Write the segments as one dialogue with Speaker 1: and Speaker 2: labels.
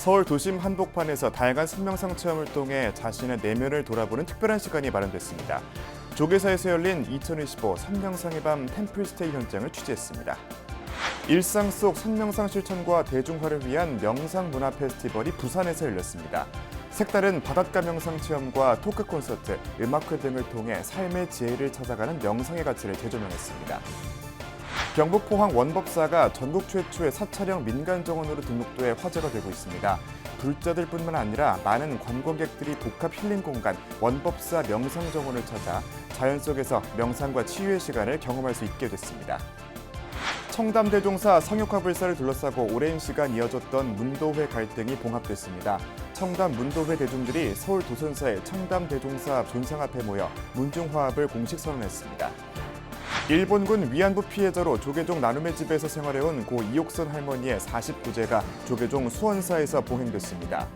Speaker 1: 서울 도심 한복판에서 다양한 선명상 체험을 통해 자신의 내면을 돌아보는 특별한 시간이 마련됐습니다. 조계사에서 열린 2025 선명상의 밤 템플스테이 현장을 취재했습니다. 일상 속 선명상 실천과 대중화를 위한 명상 문화 페스티벌이 부산에서 열렸습니다. 색다른 바닷가 명상 체험과 토크 콘서트, 음악회 등을 통해 삶의 지혜를 찾아가는 명상의 가치를 재조명했습니다. 경북 포항 원법사가 전국 최초의 사찰형 민간정원으로 등록돼 화제가 되고 있습니다. 불자들뿐만 아니라 많은 관광객들이 복합 힐링 공간 원법사 명상정원을 찾아 자연 속에서 명상과 치유의 시간을 경험할 수 있게 됐습니다. 청담대종사 성역화불사를 둘러싸고 오랜 시간 이어졌던 문도회 갈등이 봉합됐습니다. 청담 문도회 대중들이 서울 도선사의 청담대종사 존상 앞에 모여 문중화합을 공식 선언했습니다. 일본군 위안부 피해자로 조계종 나눔의 집에서 생활해온 고 이옥선 할머니의 49제가 조계종 수원사에서 봉행됐습니다.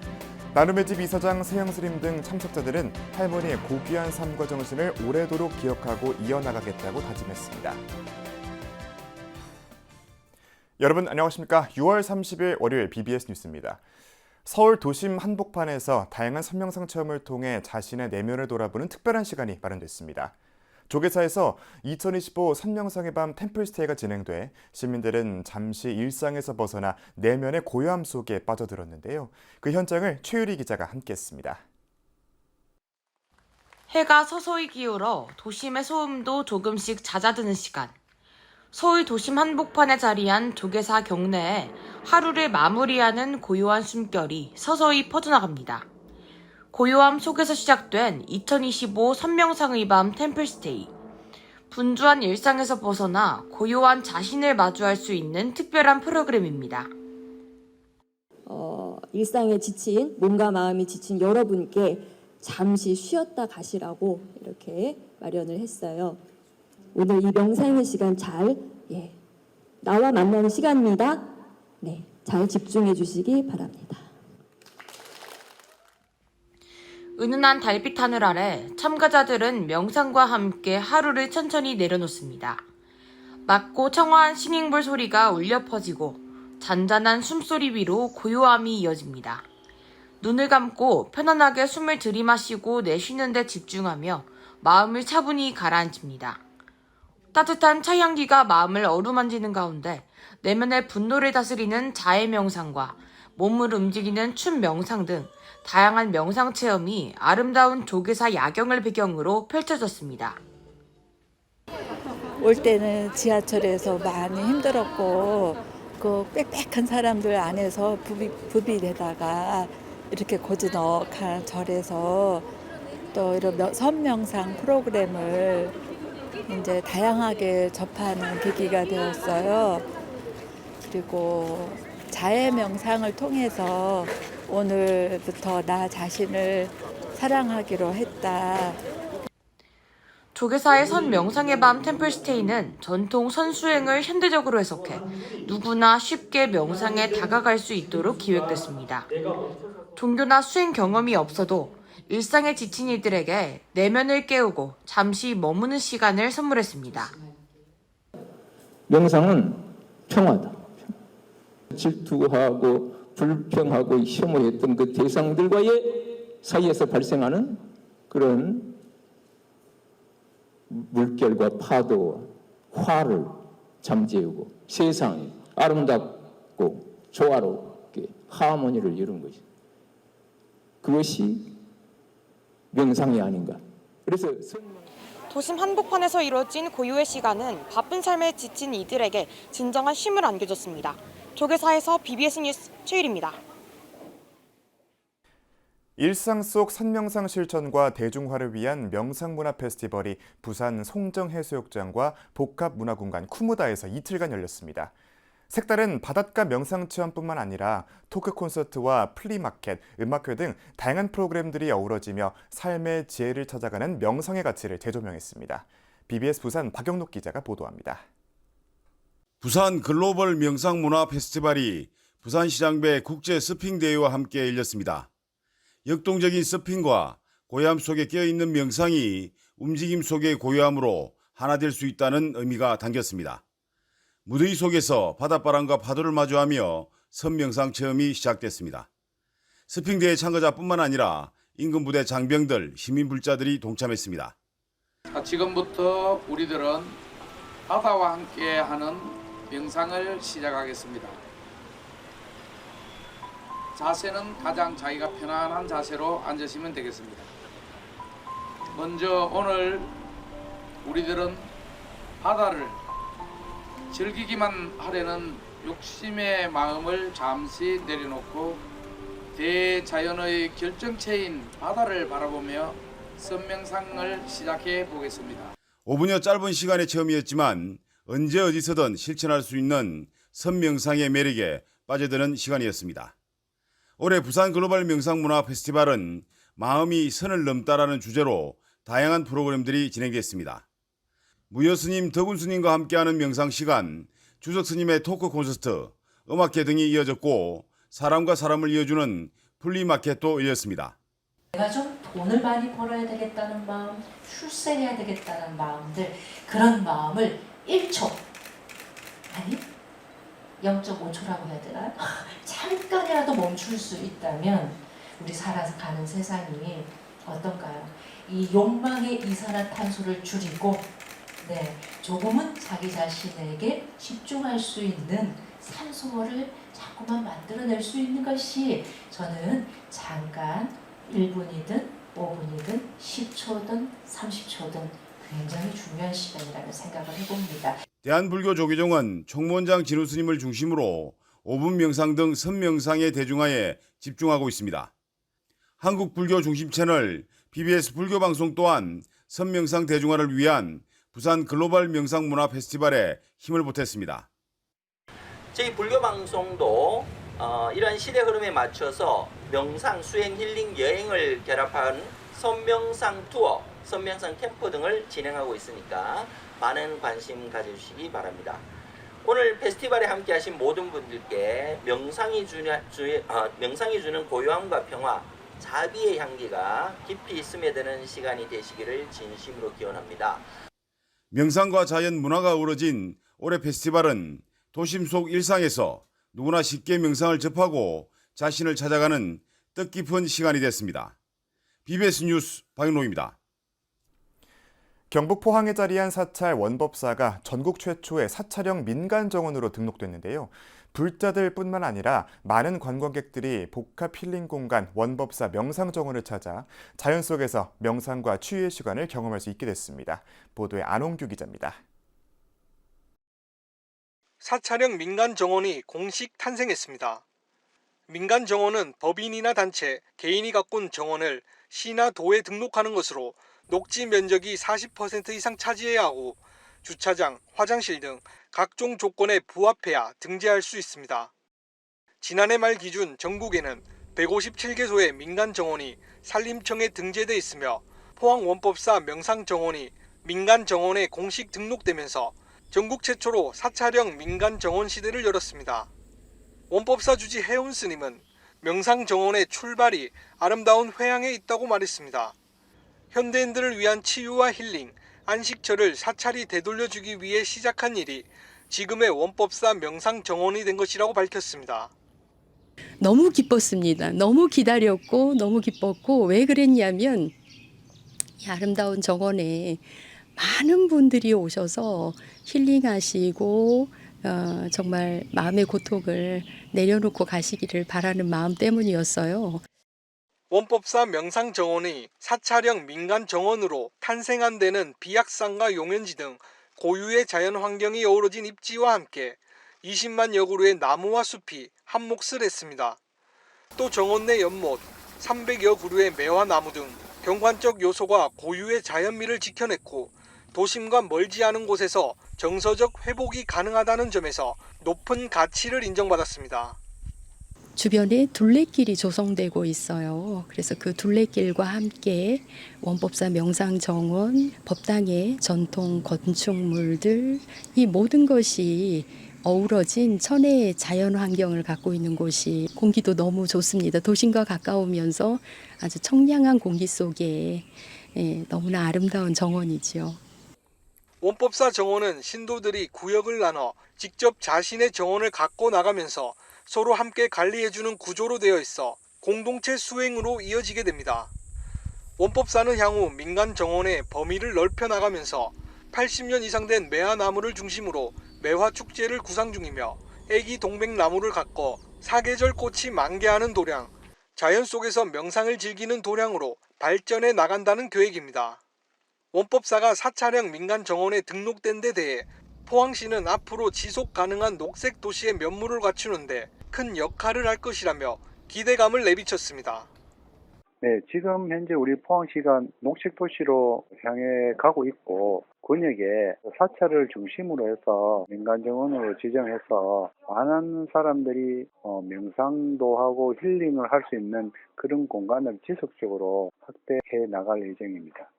Speaker 1: 나눔의 집 이사장 세영스님 등 참석자들은 할머니의 고귀한 삶과 정신을 오래도록 기억하고 이어나가겠다고 다짐했습니다. 여러분 안녕하십니까? 6월 30일 월요일 BBS 뉴스입니다. 서울 도심 한복판에서 다양한 선명상 체험을 통해 자신의 내면을 돌아보는 특별한 시간이 마련됐습니다. 조계사에서 2025 선명상의 밤 템플스테이가 진행돼 시민들은 잠시 일상에서 벗어나 내면의 고요함 속에 빠져들었는데요. 그 현장을 최유리 기자가 함께했습니다.
Speaker 2: 해가 서서히 기울어 도심의 소음도 조금씩 잦아드는 시간. 서울 도심 한복판에 자리한 조계사 경내에 하루를 마무리하는 고요한 숨결이 서서히 퍼져나갑니다. 고요함 속에서 시작된 2025 선명상의 밤 템플스테이. 분주한 일상에서 벗어나 고요한 자신을 마주할 수 있는 특별한 프로그램입니다.
Speaker 3: 일상에 지친, 몸과 마음이 지친 여러분께 잠시 쉬었다 가시라고 이렇게 마련을 했어요. 오늘 이 명상의 시간 나와 만나는 시간입니다. 잘 집중해 주시기 바랍니다.
Speaker 2: 은은한 달빛 하늘 아래 참가자들은 명상과 함께 하루를 천천히 내려놓습니다. 맑고 청아한 싱잉볼 소리가 울려 퍼지고 잔잔한 숨소리 위로 고요함이 이어집니다. 눈을 감고 편안하게 숨을 들이마시고 내쉬는 데 집중하며 마음을 차분히 가라앉힙니다. 따뜻한 차향기가 마음을 어루만지는 가운데 내면의 분노를 다스리는 자해 명상과 몸을 움직이는 춤 명상 등 다양한 명상 체험이 아름다운 조계사 야경을 배경으로 펼쳐졌습니다.
Speaker 4: 올 때는 지하철에서 많이 힘들었고 그 빽빽한 사람들 안에서 부비되다가 이렇게 고즈넉한 절에서 또 이런 선명상 프로그램을 이제 다양하게 접하는 계기가 되었어요. 그리고 자해 명상을 통해서 오늘부터 나 자신을 사랑하기로 했다.
Speaker 2: 조계사의 선 명상의 밤 템플스테이는 전통 선수행을 현대적으로 해석해 누구나 쉽게 명상에 다가갈 수 있도록 기획됐습니다. 종교나 수행 경험이 없어도 일상에 지친 이들에게 내면을 깨우고 잠시 머무는 시간을 선물했습니다.
Speaker 5: 명상은 평화다. 질투하고 불평하고 혐오했던 그 대상들과의 사이에서 발생하는 그런 물결과 파도와 화를 잠재우고 세상이 아름답고 조화롭게 하모니를 이룬 것이 그것이 명상이 아닌가. 그래서
Speaker 6: 도심 한복판에서 이루어진 고요의 시간은 바쁜 삶에 지친 이들에게 진정한 쉼을 안겨줬습니다. 조계사에서 BBS 뉴스 최유리입니다.
Speaker 1: 일상 속 선명상 실천과 대중화를 위한 명상문화 페스티벌이 부산 송정해수욕장과 복합문화공간 쿠무다에서 이틀간 열렸습니다. 색다른 바닷가 명상 체험뿐만 아니라 토크 콘서트와 플리마켓, 음악회 등 다양한 프로그램들이 어우러지며 삶의 지혜를 찾아가는 명상의 가치를 재조명했습니다. BBS 부산 박영록 기자가 보도합니다.
Speaker 7: 부산 글로벌 명상문화 페스티벌이 부산시장배 국제 서핑대회와 함께 열렸습니다. 역동적인 서핑과 고요함 속에 깨어있는 명상이 움직임 속의 고요함으로 하나 될 수 있다는 의미가 담겼습니다. 무더위 속에서 바닷바람과 파도를 마주하며 선명상 체험이 시작됐습니다. 서핑대회 참가자뿐만 아니라 인근 부대 장병들, 시민불자들이 동참했습니다.
Speaker 8: 지금부터 우리들은 바다와 함께하는 명상을 시작하겠습니다. 자세는 가장 자기가 편안한 자세로 앉으시면 되겠습니다. 먼저 오늘 우리들은 바다를 즐기기만 하려는 욕심의 마음을 잠시 내려놓고 대자연의 결정체인 바다를 바라보며 선명상을 시작해 보겠습니다.
Speaker 7: 5분여 짧은 시간의 체험이었지만 언제 어디서든 실천할 수 있는 선명상의 매력에 빠져드는 시간이었습니다. 올해 부산 글로벌 명상문화 페스티벌은 마음이 선을 넘다라는 주제로 다양한 프로그램들이 진행됐습니다. 무여스님, 덕운스님과 함께하는 명상시간, 주석스님의 토크 콘서트, 음악회 등이 이어졌고 사람과 사람을 이어주는 플리마켓도 열렸습니다.
Speaker 9: 내가 좀 돈을 많이 벌어야 되겠다는 마음, 출세해야 되겠다는 마음들, 그런 마음을 1초, 아니 0.5초라고 해야 되나요? 잠깐이라도 멈출 수 있다면 우리 살아가는 세상이 어떤가요? 이 욕망의 이산화탄소를 줄이고 조금은 자기 자신에게 집중할 수 있는 산소를 자꾸만 만들어낼 수 있는 것이 저는 잠깐 1분이든 5분이든 10초든 30초든 굉장히 중요한 시간이라는 생각을 해봅니다.
Speaker 7: 대한불교조계종은 총무원장 진우 스님을 중심으로 5분 명상 등 선명상의 대중화에 집중하고 있습니다. 한국불교 중심 채널 BBS 불교방송 또한 선명상 대중화를 위한 부산 글로벌 명상문화 페스티벌에 힘을 보탰습니다.
Speaker 10: 저희 불교방송도 이러한 시대 흐름에 맞춰서 명상, 수행, 힐링, 여행을 결합한 선명상 투어, 선명상 캠프 등을 진행하고 있으니까 많은 관심 가져주시기 바랍니다. 오늘 페스티벌에 함께 하신 모든 분들께 명상이 주는 고요함과 평화, 자비의 향기가 깊이 스며드는 시간이 되시기를 진심으로 기원합니다.
Speaker 7: 명상과 자연 문화가 어우러진 올해 페스티벌은 도심 속 일상에서 누구나 쉽게 명상을 접하고 자신을 찾아가는 뜻깊은 시간이 됐습니다. BBS 뉴스 박윤호입니다.
Speaker 1: 경북 포항에 자리한 사찰 원법사가 전국 최초의 사찰형 민간정원으로 등록됐는데요. 불자들뿐만 아니라 많은 관광객들이 복합 힐링 공간 원법사 명상정원을 찾아 자연 속에서 명상과 치유의 시간을 경험할 수 있게 됐습니다. 보도에 안홍규 기자입니다.
Speaker 11: 사찰형 민간정원이 공식 탄생했습니다. 민간정원은 법인이나 단체, 개인이 가꾼 정원을 시나 도에 등록하는 것으로 녹지 면적이 40% 이상 차지해야 하고 주차장, 화장실 등 각종 조건에 부합해야 등재할 수 있습니다. 지난해 말 기준 전국에는 157개소의 민간정원이 산림청에 등재돼 있으며 포항 원법사 명상정원이 민간정원에 공식 등록되면서 전국 최초로 사찰형 민간정원 시대를 열었습니다. 원법사 주지 해운 스님은 명상정원의 출발이 아름다운 회양에 있다고 말했습니다. 현대인들을 위한 치유와 힐링, 안식처를 사찰이 되돌려주기 위해 시작한 일이 지금의 원법사 명상정원이 된 것이라고 밝혔습니다.
Speaker 12: 너무 기뻤습니다. 너무 기다렸고 너무 기뻤고 왜 그랬냐면 이 아름다운 정원에 많은 분들이 오셔서 힐링하시고 정말 마음의 고통을 내려놓고 가시기를 바라는 마음 때문이었어요.
Speaker 11: 원법사 명상정원이 사찰형 민간정원으로 탄생한 데는 비약산과 용연지 등 고유의 자연 환경이 어우러진 입지와 함께 20만여 그루의 나무와 숲이 한 몫을 했습니다. 또 정원 내 연못, 300여 그루의 매화 나무 등 경관적 요소가 고유의 자연미를 지켜냈고 도심과 멀지 않은 곳에서 정서적 회복이 가능하다는 점에서 높은 가치를 인정받았습니다.
Speaker 12: 주변에 둘레길이 조성되고 있어요. 그래서 그 둘레길과 함께 원법사 명상정원, 법당의 전통 건축물들, 이 모든 것이 어우러진 천혜의 자연 환경을 갖고 있는 곳이 공기도 너무 좋습니다. 도심과 가까우면서 아주 청량한 공기 속에 너무나 아름다운 정원이지요.
Speaker 11: 원법사 정원은 신도들이 구역을 나눠 직접 자신의 정원을 갖고 나가면서 서로 함께 관리해주는 구조로 되어 있어 공동체 수행으로 이어지게 됩니다. 원법사는 향후 민간 정원의 범위를 넓혀 나가면서 80년 이상 된 매화나무를 중심으로 매화축제를 구상 중이며 애기 동백나무를 가꿔 사계절 꽃이 만개하는 도량, 자연 속에서 명상을 즐기는 도량으로 발전해 나간다는 계획입니다. 원법사가 사찰형 민간 정원에 등록된 데 대해 포항시는 앞으로 지속 가능한 녹색 도시의 면모를 갖추는데 큰 역할을 할 것이라며 기대감을 내비쳤습니다.
Speaker 13: 네, 지금 현재 우리 포항시가 녹색 도시로 향해 가고 있고 권역에 사찰을 중심으로 해서 민간 정원으로 지정해서 많은 사람들이 명상도 하고 힐링을 할 수 있는 그런 공간을 지속적으로 확대해 나갈 예정입니다.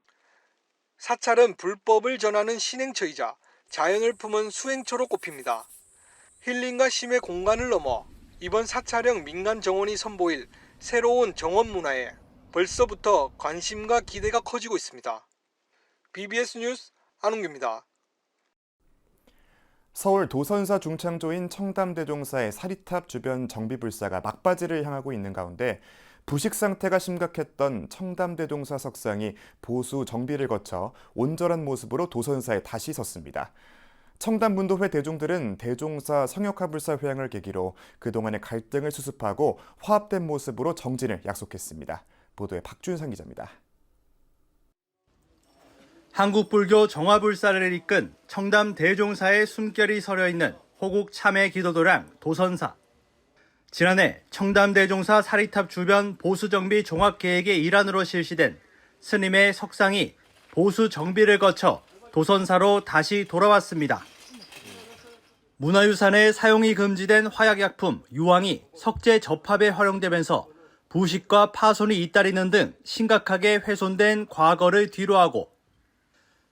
Speaker 11: 사찰은 불법을 전하는 신행처이자 자연을 품은 수행처로 꼽힙니다. 힐링과 쉼의 공간을 넘어 이번 사찰형 민간 정원이 선보일 새로운 정원 문화에 벌써부터 관심과 기대가 커지고 있습니다. BBS 뉴스 안웅규입니다.
Speaker 1: 서울 도선사 중창조인 청담대종사의 사리탑 주변 정비불사가 막바지를 향하고 있는 가운데 부식 상태가 심각했던 청담대종사 석상이 보수 정비를 거쳐 온전한 모습으로 도선사에 다시 섰습니다. 청담문도회 대중들은 대종사 성역화불사 회항을 계기로 그동안의 갈등을 수습하고 화합된 모습으로 정진을 약속했습니다. 보도에 박준상 기자입니다.
Speaker 14: 한국불교 정화불사를 이끈 청담 대종사의 숨결이 서려있는 호국 참회 기도도량 도선사. 지난해 청담 대종사 사리탑 주변 보수정비 종합계획의 일환으로 실시된 스님의 석상이 보수 정비를 거쳐 도선사로 다시 돌아왔습니다. 문화유산에 사용이 금지된 화약약품 유황이 석재 접합에 활용되면서 부식과 파손이 잇따르는 등 심각하게 훼손된 과거를 뒤로하고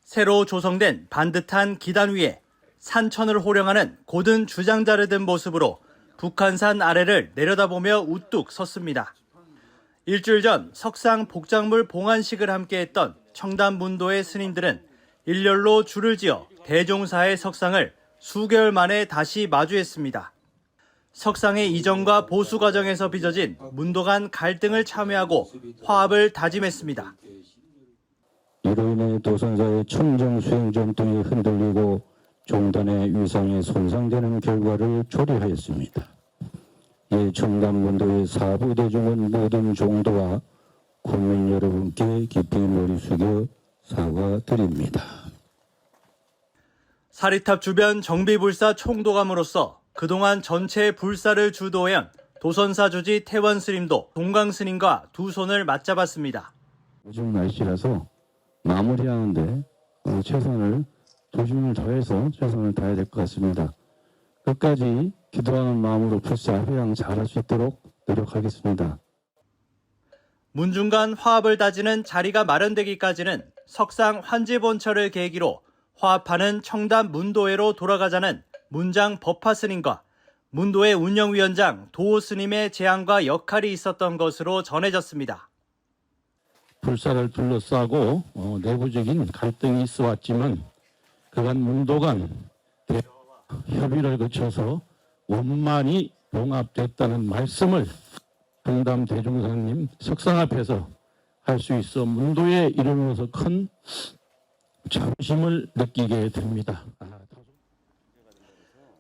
Speaker 14: 새로 조성된 반듯한 기단 위에 산천을 호령하는 고든 주장자를 든 모습으로 북한산 아래를 내려다보며 우뚝 섰습니다. 일주일 전 석상 복작물 봉안식을 함께했던 청담문도의 스님들은 일렬로 줄을 지어 대종사의 석상을 수개월 만에 다시 마주했습니다. 석상의 이전과 보수 과정에서 빚어진 문도 간 갈등을 참회하고 화합을 다짐했습니다.
Speaker 15: 이로 인해 도선사의 청정 수행 전통이 흔들리고 종단의 위상이 손상되는 결과를 초래하였습니다. 이 청담문도의 사부 대중은 모든 종도와 국민 여러분께 깊이 머리 숙여 사과드립니다.
Speaker 14: 사리탑 주변 정비불사 총도감으로서 그동안 전체 불사를 주도한 도선사 주지 태원 스님도 동강 스님과 두 손을 맞잡았습니다.
Speaker 15: 요즘 날씨라서 마무리하는데 조심을 더해서 최선을 다해야 될 것 같습니다. 끝까지 기도하는 마음으로 불사 회양 잘할 수 있도록 노력하겠습니다.
Speaker 14: 문중 간 화합을 다지는 자리가 마련되기까지는 석상 환지본처를 계기로 화합하는 청담 문도회로 돌아가자는 문장 법화 스님과 문도회 운영위원장 도호 스님의 제안과 역할이 있었던 것으로 전해졌습니다.
Speaker 15: 불사를 둘러싸고 내부적인 갈등이 있어 왔지만 그간 문도 간 협의를 거쳐서 원만히 봉합됐다는 말씀을 청담 대종사님 석상 앞에서 할 수 있어 문도의 이름으로서 큰 자부심을 느끼게 됩니다.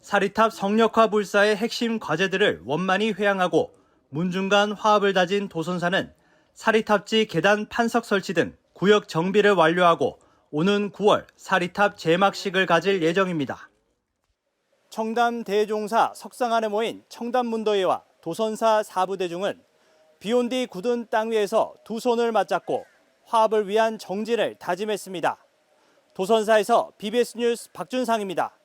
Speaker 14: 사리탑 성역화 불사의 핵심 과제들을 원만히 회항하고 문중간 화합을 다진 도선사는 사리탑지 계단 판석 설치 등 구역 정비를 완료하고 오는 9월 사리탑 제막식을 가질 예정입니다. 청담 대종사 석상 안에 모인 청담문도회와 도선사 사부대중은 비온 뒤 굳은 땅 위에서 두 손을 맞잡고 화합을 위한 정진을 다짐했습니다. 도선사에서 BBS 뉴스 박준상입니다.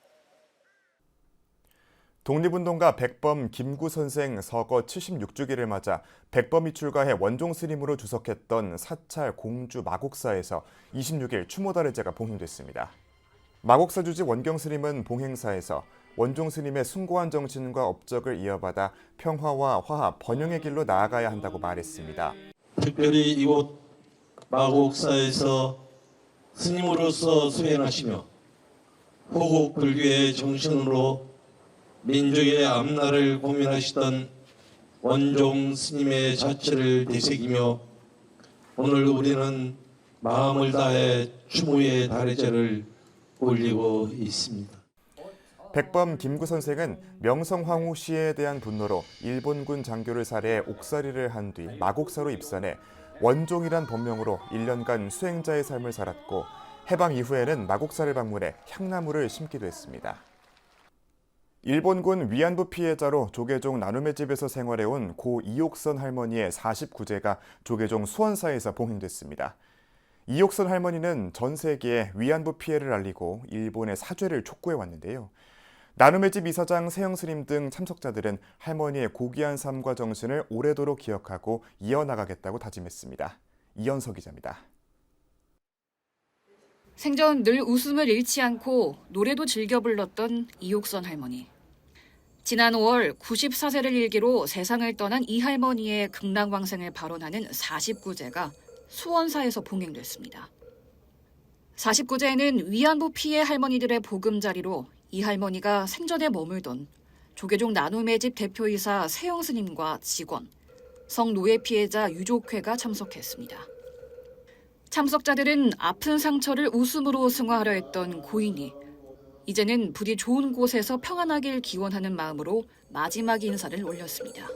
Speaker 1: 독립운동가 백범 김구 선생 서거 76주기를 맞아 백범이 출가해 원종 스님으로 주석했던 사찰 공주 마곡사에서 26일 추모다르제가 봉행됐습니다. 마곡사 주지 원경 스님은 봉행사에서 원종 스님의 숭고한 정신과 업적을 이어받아 평화와 화합, 번영의 길로 나아가야 한다고 말했습니다.
Speaker 16: 특별히 이곳 마곡사에서 스님으로서 수행하시며 호국 불교의 정신으로 민족의 앞날을 고민하시던 원종 스님의 자체를 되새기며 오늘 우리는 마음을 다해 추모의 다래제를 올리고 있습니다.
Speaker 1: 백범 김구 선생은 명성황후 시에 대한 분노로 일본군 장교를 살해해 옥살이를 한 뒤 마곡사로 입산해 원종이란 법명으로 1년간 수행자의 삶을 살았고 해방 이후에는 마곡사를 방문해 향나무를 심기도 했습니다. 일본군 위안부 피해자로 조계종 나눔의 집에서 생활해온 고 이옥선 할머니의 49제가 조계종 수원사에서 봉행됐습니다. 이옥선 할머니는 전 세계에 위안부 피해를 알리고 일본의 사죄를 촉구해왔는데요. 나눔의 집 이사장 세영스님 등 참석자들은 할머니의 고귀한 삶과 정신을 오래도록 기억하고 이어나가겠다고 다짐했습니다. 이현석 기자입니다.
Speaker 17: 생전 늘 웃음을 잃지 않고 노래도 즐겨 불렀던 이옥선 할머니. 지난 5월 94세를 일기로 세상을 떠난 이 할머니의 극락왕생을 발언하는 49제가 수원사에서 봉행됐습니다. 49제에는 위안부 피해 할머니들의 보금자리로 이 할머니가 생전에 머물던 조계종 나눔의 집 대표이사 세영스님과 직원, 성노예 피해자 유족회가 참석했습니다. 참석자들은 아픈 상처를 웃음으로 승화하려 했던 고인이 이제는 부디 좋은 곳에서 평안하길 기원하는 마음으로 마지막 인사를 올렸습니다.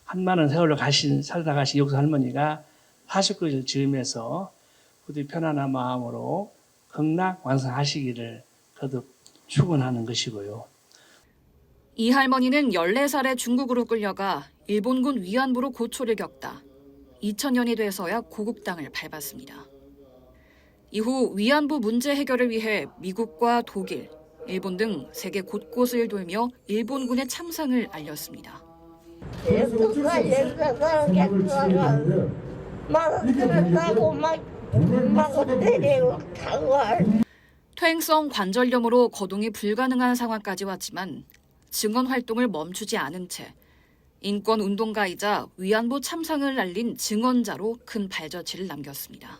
Speaker 18: 한 많은 세월을 살다 가신 이옥선 할머니가 49절 즈음에서 부디 편안한 마음으로 극락 완성하시기를 거듭 축원하는 것이고요.
Speaker 17: 이 할머니는 14살에 중국으로 끌려가 일본군 위안부로 고초를 겪다 2000년이 돼서야 고국 땅을 밟았습니다. 이후 위안부 문제 해결을 위해 미국과 독일, 일본 등 세계 곳곳을 돌며 일본군의 참상을 알렸습니다. 퇴행성 관절염으로 거동이 불가능한 상황까지 왔지만 증언 활동을 멈추지 않은 채 인권 운동가이자 위안부 참상을 알린 증언자로 큰 발자취를 남겼습니다.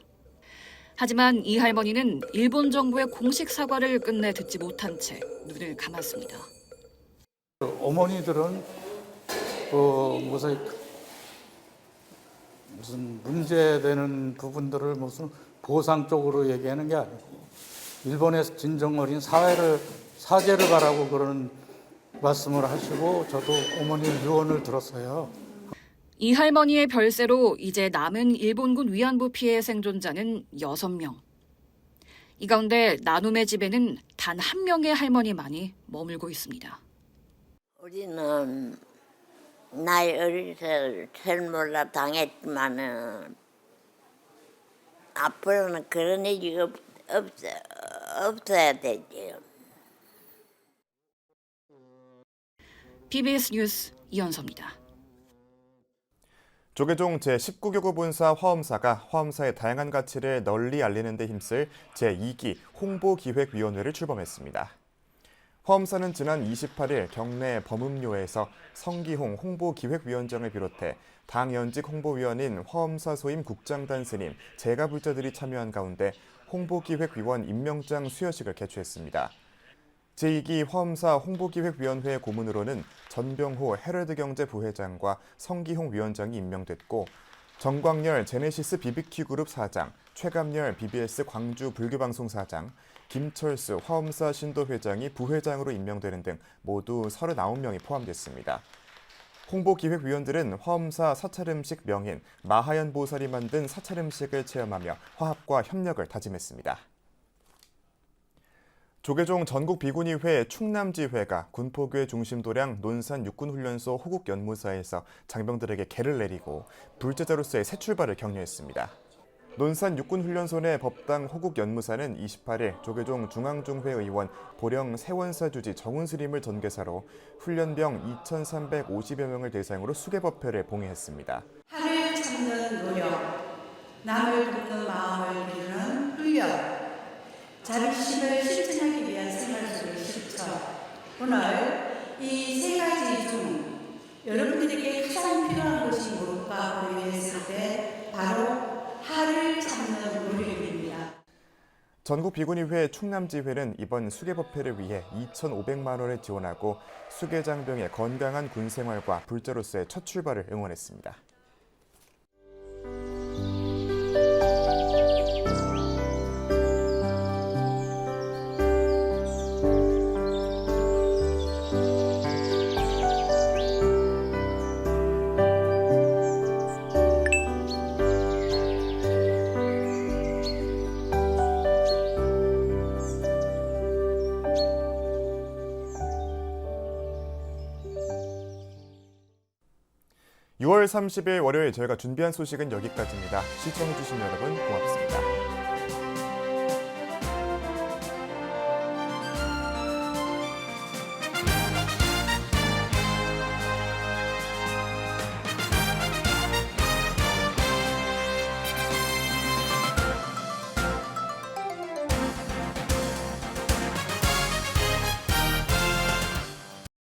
Speaker 17: 하지만 이 할머니는 일본 정부의 공식 사과를 끝내 듣지 못한 채 눈을 감았습니다.
Speaker 19: 어머니들은 무슨 문제되는 부분들을 무슨 보상 쪽으로 얘기하는 게 아니고 일본의 진정 어린 사죄를 바라고 그런 말씀을 하시고 저도 어머니 유언을 들었어요.
Speaker 17: 이 할머니의 별세로 이제 남은 일본군 위안부 피해 생존자는 6명. 이 가운데 나눔의 집에는 단 한 명의 할머니만이 머물고 있습니다.
Speaker 20: 우리는 나이 어릴 때 설몰라 당했지만은 앞으로는 그런 일이 없어야 되지.
Speaker 17: PBS 뉴스 이현서입니다.
Speaker 1: 조계종 제19교구 본사 화엄사가 화엄사의 다양한 가치를 널리 알리는 데 힘쓸 제2기 홍보기획위원회를 출범했습니다. 화엄사는 지난 28일 경내 범음료에서 성기홍 홍보기획위원장을 비롯해 당 연직 홍보위원인 화엄사 소임 국장단 스님, 제가불자들이 참여한 가운데 홍보기획위원 임명장 수여식을 개최했습니다. 제2기 화엄사 홍보기획위원회 고문으로는 전병호 헤럴드경제 부회장과 성기홍 위원장이 임명됐고 정광열 제네시스 BBQ 그룹 사장, 최감열 BBS 광주 불교방송 사장, 김철수 화엄사 신도 회장이 부회장으로 임명되는 등 모두 39명이 포함됐습니다. 홍보기획위원들은 화엄사 사찰음식 명인 마하연 보살이 만든 사찰음식을 체험하며 화합과 협력을 다짐했습니다. 조계종 전국비군의회 충남지회가 군포교의 중심도량 논산 육군훈련소 호국연무사에서 장병들에게 계를 내리고 불제자로서의 새 출발을 격려했습니다. 논산 육군훈련소 내 법당 호국연무사는 28일 조계종 중앙중회 의원 보령 세원사 주지 정훈스님을 전개사로 훈련병 2,350여 명을 대상으로 수계법회를 봉해했습니다.
Speaker 21: 하를 찾는 노력, 남을 돕는 마음을 기르는 훈련, 자립심을 실천하기 위한 생활 속의 실천. 오늘 이 세 가지 중 여러분들에게 가장 필요한 것이 무엇일까 고민했을 때 바로 하를 찾는 노력입니다.
Speaker 1: 전국 비구니회 충남지회는 이번 수계법회를 위해 2,500만 원을 지원하고 수계장병의 건강한 군 생활과 불자로서의 첫 출발을 응원했습니다. (6월 30일) 월요일 저희가 준비한 소식은 여기까지입니다. 시청해주신 여러분 고맙습니다.